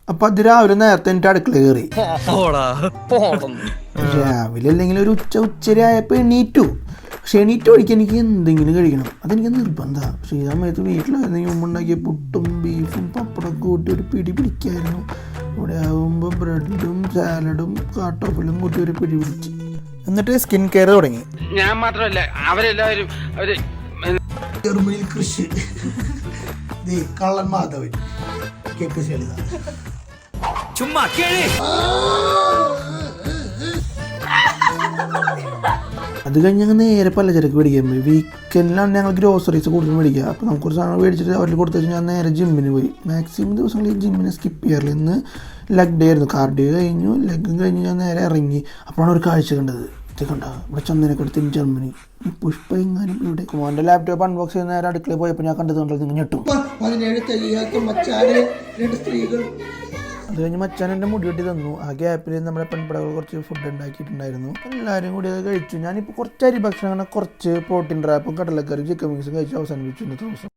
അപ്പൊ അത് രാവിലെ നേരത്തെ എൻ്റെ അടുക്കള കയറി. രാവിലെ അല്ലെങ്കിൽ ഒരു ഉച്ചര ആയപ്പോൾ എണീറ്റു. പക്ഷെ എണീറ്റ് വഴിക്ക് എനിക്ക് എന്തെങ്കിലും കഴിക്കണം, അതെനിക്ക് നിർബന്ധമാണ്. പക്ഷേ ഈ സമയത്ത് വീട്ടിലായിരുന്നെങ്കിൽ മുമ്പ് ഉണ്ടാക്കിയ പുട്ടും ബീഫും പപ്പടമൊക്കെ കൂട്ടി ഒരു പിടി പിടിക്കായിരുന്നു. ഇവിടെ ആകുമ്പോൾ ബ്രെഡും സാലഡും കാട്ടോഫിലും കൂട്ടി ഒരു പിടി പിടിച്ച്. എന്നിട്ട് സ്കിൻ കെയർ തുടങ്ങി. ഞാൻ മാത്രമല്ല, അവരെല്ലാവരും ജർമ്മനിയിൽ കൃഷി കള്ളൻ മാധവൻ ചുമ്മാ കേളി. അത് കഴിഞ്ഞ് ഞങ്ങൾ നേരെ പലചരക്ക് മേടിക്കാൻ പോയി. വീക്കെൻഡിലാണ് ഞങ്ങൾ ഗ്രോസറീസ് കൂടുതൽ മേടിക്കുക. അപ്പോൾ നമുക്കൊരു സാധനം മേടിച്ചിട്ട് അവരിൽ കൊടുത്തു വെച്ചാൽ ഞാൻ നേരെ ജിമ്മിന് പോയി. മാക്സിമം ദിവസങ്ങളിൽ ജിമ്മിനെ സ്കിപ്പ് ചെയ്യാറില്ല. ഇന്ന് ലെഗ് ഡേ ആയിരുന്നു. കാർഡിയോ കഴിഞ്ഞു, ലെഗും കഴിഞ്ഞ് ഞാൻ നേരെ ഇറങ്ങി. അപ്പോഴാണ് ഒരു കാഴ്ച കണ്ടത്. ഇത് കണ്ട ഇവിടെ ചന്ദനക്കടുത്ത് ജർമ്മനി പുഷ്പ എങ്ങാനും ഇവിടെ. കുമാറിൻ്റെ ലാപ്ടോപ്പ് അൺബോക്സ് ചെയ്യുന്ന നേരെ അടുക്കളയിൽ പോയപ്പോൾ ഞാൻ കണ്ടത് കണ്ടത് നിങ്ങൾ ഞെട്ടും. 17 തെയ്യാത്ത മച്ചാന് 2 സ്ത്രീകൾ. അത് കഴിഞ്ഞ് മച്ചാൻ എൻ്റെ മുടി വെട്ടി തന്നു. ആ ഗ്യാപ്പിൽ നമ്മുടെ പെൺപടകൾ കുറച്ച് ഫുഡ് ഉണ്ടാക്കിയിട്ടുണ്ടായിരുന്നു. എല്ലാവരും കൂടി അത് കഴിച്ചു. ഞാനിപ്പോൾ കുറച്ച് അരി ഭക്ഷണം, കുറച്ച് പ്രോട്ടീൻ റാപ്പും കടലക്കറിയും ചിക്കൻ മിക്സും കഴിച്ച് അവസാനിപ്പിച്ചു ഇന്നത്തെ ദിവസം.